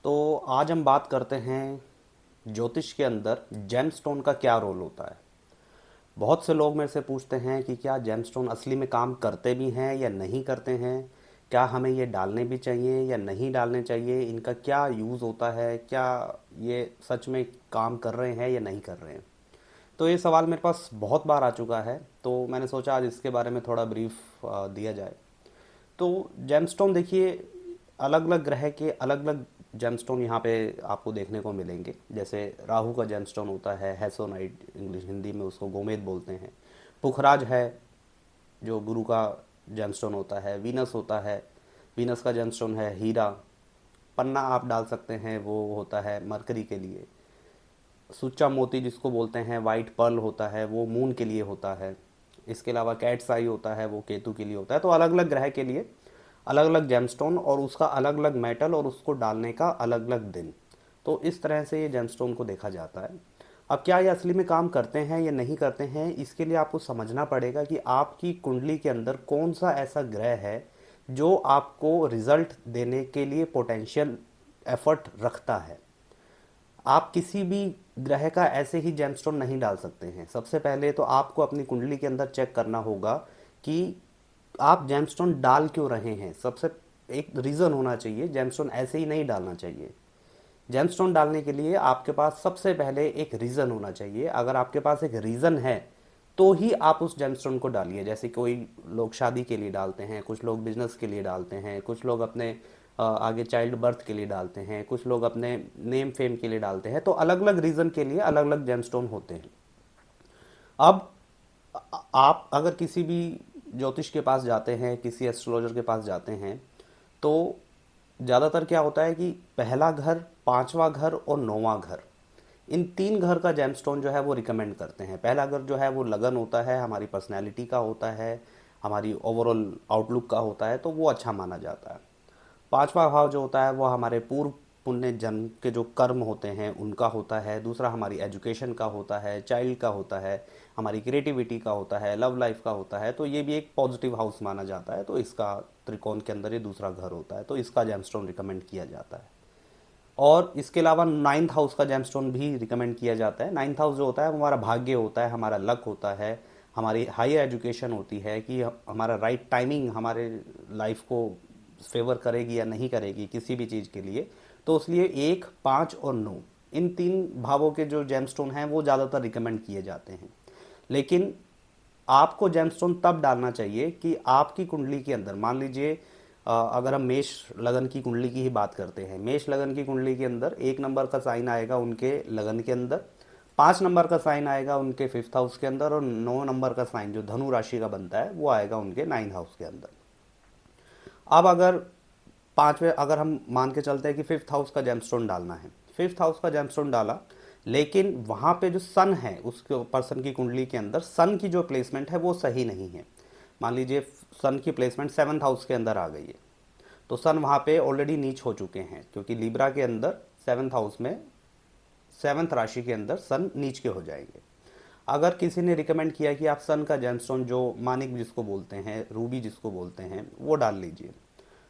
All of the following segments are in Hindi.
तो आज हम बात करते हैं ज्योतिष के अंदर जेमस्टोन का क्या रोल होता है। बहुत से लोग मेरे से पूछते हैं कि क्या जेमस्टोन असली में काम करते भी हैं या नहीं करते हैं, क्या हमें ये डालने भी चाहिए या नहीं डालने चाहिए, इनका क्या यूज़ होता है, क्या ये सच में काम कर रहे हैं या नहीं कर रहे हैं। तो ये सवाल मेरे पास बहुत बार आ चुका है, तो मैंने सोचा आज इसके बारे में थोड़ा ब्रीफ दिया जाए। तो जेमस्टोन देखिए, अलग अलग ग्रह के अलग अलग जेमस्टोन यहाँ पे आपको देखने को मिलेंगे। जैसे राहु का जेमस्टोन होता है हैसोनाइट, इंग्लिश हिंदी में उसको गोमेद बोलते हैं। पुखराज है जो गुरु का जेमस्टोन होता है। वीनस होता है, वीनस का जेमस्टोन है हीरा। पन्ना आप डाल सकते हैं, वो होता है मरकरी के लिए। सुच्चा मोती जिसको बोलते हैं, वाइट पर्ल होता है, वो मून के लिए होता है। इसके अलावा कैट्स आई होता है, वो केतु के लिए होता है। तो अलग अलग ग्रह के लिए अलग अलग जेमस्टोन और उसका अलग अलग मेटल और उसको डालने का अलग अलग दिन। तो इस तरह से ये जेमस्टोन को देखा जाता है। अब क्या ये असली में काम करते हैं या नहीं करते हैं, इसके लिए आपको समझना पड़ेगा कि आपकी कुंडली के अंदर कौन सा ऐसा ग्रह है जो आपको रिजल्ट देने के लिए पोटेंशियल एफर्ट रखता है। आप किसी भी ग्रह का ऐसे ही जेमस्टोन नहीं डाल सकते हैं। सबसे पहले तो आपको अपनी कुंडली के अंदर चेक करना होगा कि आप जेमस्टोन डाल क्यों रहे हैं। सबसे एक रीज़न होना चाहिए, जेमस्टोन ऐसे ही नहीं डालना चाहिए। जेमस्टोन डालने के लिए आपके पास सबसे पहले एक रीज़न होना चाहिए। अगर आपके पास एक रीज़न है तो ही आप उस जेमस्टोन को डालिए। जैसे कोई लोग शादी के लिए डालते हैं, कुछ लोग बिजनेस के लिए डालते हैं, कुछ लोग अपने आगे चाइल्ड बर्थ के लिए डालते हैं, कुछ लोग अपने नेम फेम के लिए डालते हैं। तो अलग अलग रीज़न के लिए अलग अलग जेमस्टोन होते हैं। अब आप अगर किसी भी ज्योतिष के पास जाते हैं, किसी एस्ट्रोलॉजर के पास जाते हैं, तो ज़्यादातर क्या होता है कि पहला घर, पांचवा घर और नौवां घर, इन तीन घर का जेमस्टोन जो है वो रिकमेंड करते हैं। पहला घर जो है वो लगन होता है, हमारी पर्सनैलिटी का होता है, हमारी ओवरऑल आउटलुक का होता है, तो वो अच्छा माना जाता है। पांचवा भाव जो होता है वो हमारे पूर्व पुण्य जन्म के जो कर्म होते हैं उनका होता है। दूसरा हमारी एजुकेशन का होता है, चाइल्ड का होता है, हमारी क्रिएटिविटी का होता है, लव लाइफ का होता है। तो ये भी एक पॉजिटिव हाउस माना जाता है, तो इसका त्रिकोण के अंदर ये दूसरा घर होता है, तो इसका जेमस्टोन रिकमेंड किया जाता है। और इसके अलावा नाइन्थ हाउस का जेमस्टोन भी रिकमेंड किया जाता है। नाइन्थ हाउस जो होता है वो हमारा भाग्य होता है, हमारा लक होता है, हमारी हायर एजुकेशन होती है कि हमारा राइट टाइमिंग हमारे लाइफ को फेवर करेगी या नहीं करेगी किसी भी चीज़ के लिए। तो इसलिए एक, पाँच और नौ, इन तीन भावों के जो जेमस्टोन हैं वो ज़्यादातर रिकमेंड किए जाते हैं। लेकिन आपको जेमस्टोन तब डालना चाहिए कि आपकी कुंडली के अंदर, मान लीजिए अगर हम मेष लगन की कुंडली की ही बात करते हैं, मेष लगन की कुंडली के अंदर एक नंबर का साइन आएगा उनके लगन के अंदर, 5 नंबर का साइन आएगा उनके फिफ्थ हाउस के अंदर, और 9 नंबर का साइन जो धनु राशि का बनता है वो आएगा उनके 9 हाउस के अंदर। अब अगर पांचवें, अगर हम मान के चलते हैं कि फिफ्थ हाउस का जेमस्टोन डालना है, फिफ्थ हाउस का जेमस्टोन डाला, लेकिन वहाँ पे जो सन है उसके पर्सन की कुंडली के अंदर सन की जो प्लेसमेंट है वो सही नहीं है। मान लीजिए सन की प्लेसमेंट सेवन्थ हाउस के अंदर आ गई है, तो सन वहाँ पे ऑलरेडी नीच हो चुके हैं, क्योंकि लिब्रा के अंदर सेवन्थ हाउस में, सेवन्थ राशि के अंदर सन नीच के हो जाएंगे। अगर किसी ने रिकमेंड किया कि आप सन का जेमस्टोन जो मानिक जिसको बोलते हैं, रूबी जिसको बोलते हैं, वो डाल लीजिए,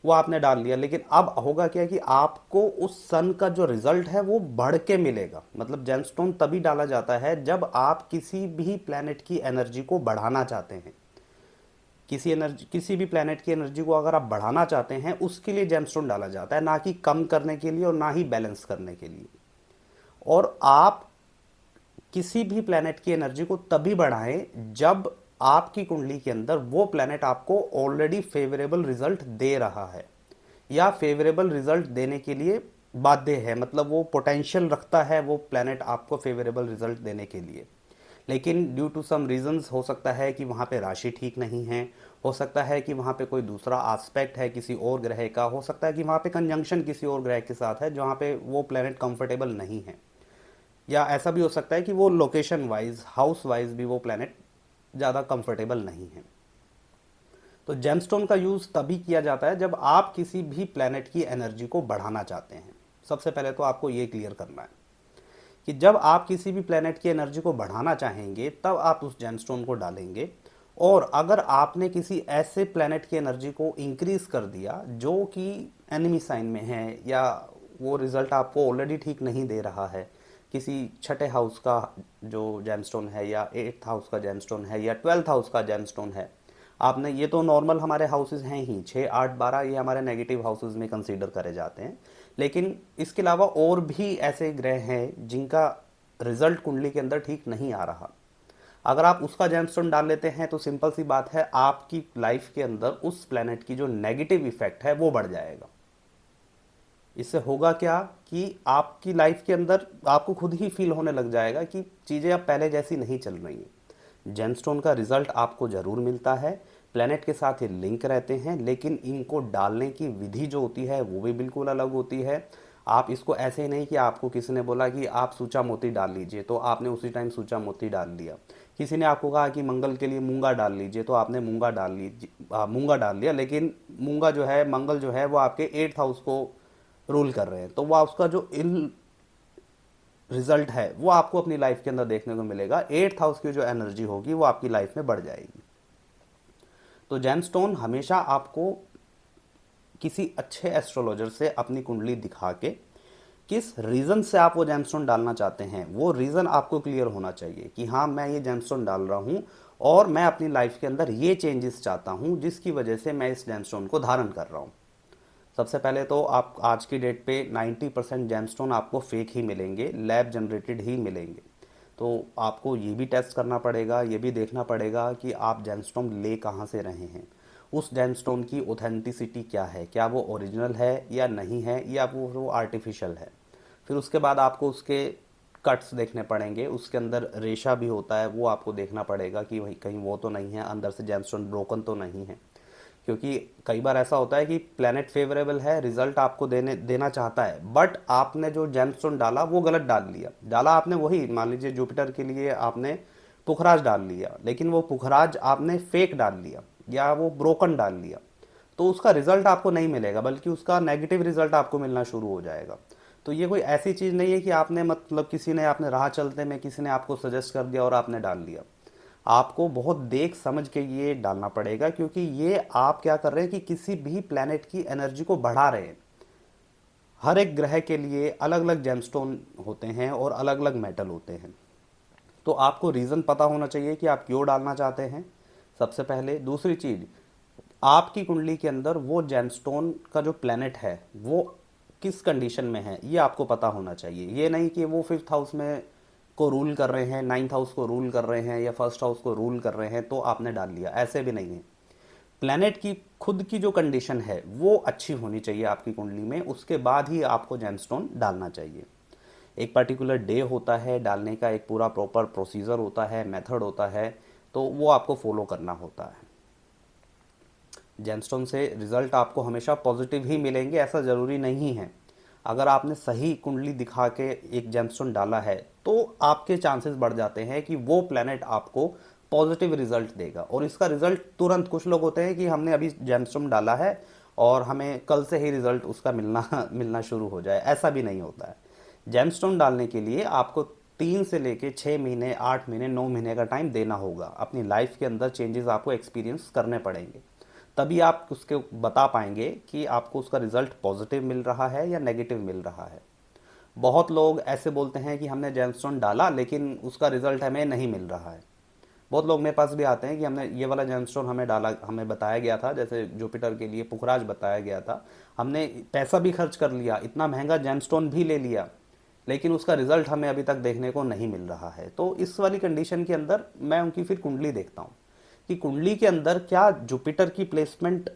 वो आपने डाल लिया, लेकिन अब होगा क्या कि आपको उस सन का जो रिजल्ट है वो बढ़ के मिलेगा। मतलब जेमस्टोन तभी डाला जाता है जब आप किसी भी प्लेनेट की एनर्जी को बढ़ाना चाहते हैं। किसी भी प्लेनेट की एनर्जी को अगर आप बढ़ाना चाहते हैं, उसके लिए जेमस्टोन डाला जाता है, ना कि कम करने के लिए और ना ही बैलेंस करने के लिए। और आप किसी भी प्लेनेट की एनर्जी को तभी बढ़ाएं जब आपकी कुंडली के अंदर वो प्लेनेट आपको ऑलरेडी फेवरेबल रिजल्ट दे रहा है या फेवरेबल रिजल्ट देने के लिए बाध्य है, मतलब वो पोटेंशियल रखता है वो प्लेनेट आपको फेवरेबल रिजल्ट देने के लिए। लेकिन ड्यू टू सम रीजंस, हो सकता है कि वहाँ पे राशि ठीक नहीं है, हो सकता है कि वहाँ पे कोई दूसरा एस्पेक्ट है किसी और ग्रह का, हो सकता है कि वहाँ पे कंजंक्शन किसी और ग्रह के साथ है जहाँ पे वो प्लेनेट कंफर्टेबल नहीं है, या ऐसा भी हो सकता है कि वो लोकेशन वाइज, हाउस वाइज भी वो प्लेनेट ज़्यादा कंफर्टेबल नहीं है। तो जेमस्टोन का यूज़ तभी किया जाता है जब आप किसी भी प्लेनेट की एनर्जी को बढ़ाना चाहते हैं। सबसे पहले तो आपको ये क्लियर करना है कि जब आप किसी भी प्लेनेट की एनर्जी को बढ़ाना चाहेंगे तब आप उस जेमस्टोन को डालेंगे। और अगर आपने किसी ऐसे प्लेनेट की एनर्जी को इंक्रीज कर दिया जो कि एनिमी साइन में है या वो रिज़ल्ट आपको ऑलरेडी ठीक नहीं दे रहा है, किसी छठे हाउस का जो जेमस्टोन है या एट्थ हाउस का जेमस्टोन है या ट्वेल्थ हाउस का जेमस्टोन है, आपने ये तो नॉर्मल हमारे हाउसेज हैं ही, 6 8 12 ये हमारे नेगेटिव हाउसेज में कंसीडर करे जाते हैं। लेकिन इसके अलावा और भी ऐसे ग्रह हैं जिनका रिजल्ट कुंडली के अंदर ठीक नहीं आ रहा। अगर आप उसका जेमस्टोन डाल लेते हैं तो सिंपल सी बात है, आपकी लाइफ के अंदर उस प्लेनेट की जो नेगेटिव इफेक्ट है वो बढ़ जाएगा। इससे होगा क्या कि आपकी लाइफ के अंदर आपको खुद ही फील होने लग जाएगा कि चीज़ें अब पहले जैसी नहीं चल रही हैं। जेमस्टोन का रिजल्ट आपको ज़रूर मिलता है, प्लेनेट के साथ ये लिंक रहते हैं, लेकिन इनको डालने की विधि जो होती है वो भी बिल्कुल अलग होती है। आप इसको ऐसे ही नहीं कि आपको किसी ने बोला कि आप सूचा मोती डाल लीजिए तो आपने उसी टाइम सूचा मोती डाल लिया, किसी ने आपको कहा कि मंगल के लिए मूंगा डाल लीजिए तो आपने मूंगा डाल लिया, लेकिन मूंगा जो है, मंगल जो है वो आपके एट्थ हाउस को रूल कर रहे हैं, तो वह उसका जो इल रिजल्ट है वो आपको अपनी लाइफ के अंदर देखने को मिलेगा। एट्थ हाउस की जो एनर्जी होगी वो आपकी लाइफ में बढ़ जाएगी। तो जेमस्टोन हमेशा आपको किसी अच्छे एस्ट्रोलॉजर से अपनी कुंडली दिखा के किस रीज़न से आप वो जेमस्टोन डालना चाहते हैं वो रीज़न आपको क्लियर होना चाहिए कि हाँ मैं ये जेमस्टोन डाल रहा हूँ और मैं अपनी लाइफ के अंदर ये चेंजेस चाहता हूँ जिसकी वजह से मैं इस जेमस्टोन को धारण कर रहा हूँ। सबसे पहले तो आप आज की डेट पे 90% जेमस्टोन आपको फेक ही मिलेंगे, लैब जनरेटेड ही मिलेंगे। तो आपको ये भी टेस्ट करना पड़ेगा, ये भी देखना पड़ेगा कि आप जेमस्टोन ले कहाँ से रहे हैं, उस जेमस्टोन की ऑथेंटिसिटी क्या है, क्या वो ओरिजिनल है या नहीं है, या वो आर्टिफिशियल है। फिर उसके बाद आपको उसके कट्स देखने पड़ेंगे, उसके अंदर रेशा भी होता है वो आपको देखना पड़ेगा कि वही कहीं वो तो नहीं है, अंदर से जेमस्टोन ब्रोकन तो नहीं है। क्योंकि कई बार ऐसा होता है कि प्लेनेट फेवरेबल है, रिजल्ट आपको देना चाहता है, बट आपने जो जेमस्टोन डाला वो गलत डाला आपने वही, मान लीजिए जुपिटर के लिए आपने पुखराज डाल लिया, लेकिन वो पुखराज आपने फेक डाल लिया या वो ब्रोकन डाल लिया, तो उसका रिजल्ट आपको नहीं मिलेगा, बल्कि उसका नेगेटिव रिजल्ट आपको मिलना शुरू हो जाएगा। तो ये कोई ऐसी चीज़ नहीं है कि आपने मतलब किसी ने आपने राह चलते में किसी ने आपको सजेस्ट कर दिया और आपने डाल लिया। आपको बहुत देख समझ के ये डालना पड़ेगा, क्योंकि ये आप क्या कर रहे हैं कि किसी भी प्लैनेट की एनर्जी को बढ़ा रहे हैं। हर एक ग्रह के लिए अलग अलग जेमस्टोन होते हैं और अलग अलग मेटल होते हैं। तो आपको रीज़न पता होना चाहिए कि आप क्यों डालना चाहते हैं, सबसे पहले। दूसरी चीज़, आपकी कुंडली के अंदर वो जेमस्टोन का जो प्लैनेट है वो किस कंडीशन में है ये आपको पता होना चाहिए। ये नहीं कि वो फिफ्थ हाउस में को रूल कर रहे हैं, नाइन्थ हाउस को रूल कर रहे हैं या फर्स्ट हाउस को रूल कर रहे हैं तो आपने डाल लिया, ऐसे भी नहीं है। प्लैनेट की खुद की जो कंडीशन है वो अच्छी होनी चाहिए आपकी कुंडली में, उसके बाद ही आपको जेमस्टोन डालना चाहिए। एक पर्टिकुलर डे होता है डालने का, एक पूरा प्रॉपर प्रोसीजर होता है, मेथड होता है, तो वो आपको फॉलो करना होता है। जेमस्टोन से रिजल्ट आपको हमेशा पॉजिटिव ही मिलेंगे ऐसा ज़रूरी नहीं है। अगर आपने सही कुंडली दिखा के एक जेमस्टोन डाला है तो आपके चांसेस बढ़ जाते हैं कि वो प्लैनेट आपको पॉजिटिव रिजल्ट देगा, और इसका रिजल्ट तुरंत। कुछ लोग होते हैं कि हमने अभी जेमस्टोन डाला है और हमें कल से ही रिजल्ट उसका मिलना शुरू हो जाए, ऐसा भी नहीं होता है। जेमस्टोन डालने के लिए आपको 3 से लेके 6 महीने, 8 महीने, 9 महीने का टाइम देना होगा। अपनी लाइफ के अंदर चेंजेस आपको एक्सपीरियंस करने पड़ेंगे, तभी आप उसके बता पाएंगे कि आपको उसका रिजल्ट पॉजिटिव मिल रहा है या नेगेटिव मिल रहा है। बहुत लोग ऐसे बोलते हैं कि हमने जेमस्टोन डाला लेकिन उसका रिजल्ट हमें नहीं मिल रहा है। बहुत लोग मेरे पास भी आते हैं कि हमने ये वाला जेमस्टोन हमें डाला, हमें बताया गया था, जैसे जुपिटर के लिए पुखराज बताया गया था, हमने पैसा भी खर्च कर लिया, इतना महंगा जेमस्टोन भी ले लिया, लेकिन उसका रिजल्ट हमें अभी तक देखने को नहीं मिल रहा है। तो इस वाली कंडीशन के अंदर मैं उनकी फिर कुंडली देखता हूँ कि कुंडली के अंदर क्या जुपिटर की प्लेसमेंट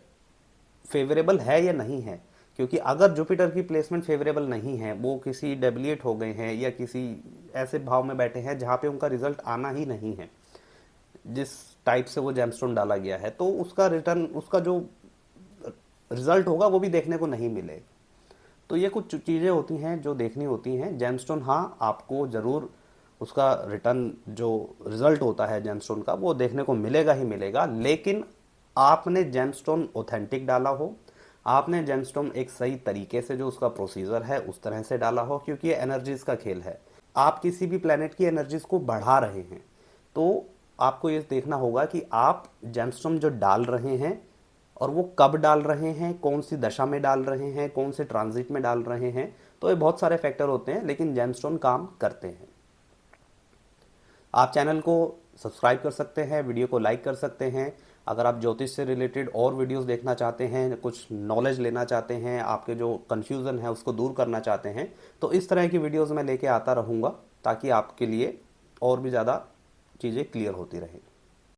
फेवरेबल है या नहीं है। क्योंकि अगर जुपिटर की प्लेसमेंट फेवरेबल नहीं है, वो किसी डेबिलिएट हो गए हैं या किसी ऐसे भाव में बैठे हैं जहाँ पे उनका रिजल्ट आना ही नहीं है जिस टाइप से वो जेमस्टोन डाला गया है, तो उसका रिटर्न, उसका जो रिजल्ट होगा वो भी देखने को नहीं मिलेगा। तो ये कुछ चीज़ें होती हैं जो देखनी होती हैं। जेमस्टोन, हाँ, आपको ज़रूर उसका रिटर्न जो रिजल्ट होता है जेमस्टोन का वो देखने को मिलेगा ही मिलेगा, लेकिन आपने जेमस्टोन ऑथेंटिक डाला हो, आपने जेमस्टोन एक सही तरीके से जो उसका प्रोसीजर है उस तरह से डाला हो, क्योंकि ये एनर्जीज का खेल है। आप किसी भी प्लेनेट की एनर्जीज को बढ़ा रहे हैं तो आपको ये देखना होगा कि आप जेमस्टोन जो डाल रहे हैं और वो कब डाल रहे हैं, कौन सी दशा में डाल रहे हैं, कौन से ट्रांजिट में डाल रहे हैं, तो ये बहुत सारे फैक्टर होते हैं, लेकिन जेमस्टोन काम करते हैं। आप चैनल को सब्सक्राइब कर सकते हैं, वीडियो को लाइक कर सकते हैं। अगर आप ज्योतिष से रिलेटेड और वीडियोस देखना चाहते हैं, कुछ नॉलेज लेना चाहते हैं, आपके जो कन्फ्यूज़न है उसको दूर करना चाहते हैं, तो इस तरह की वीडियोस मैं लेके आता रहूँगा, ताकि आपके लिए और भी ज़्यादा चीज़ें क्लियर होती रहें।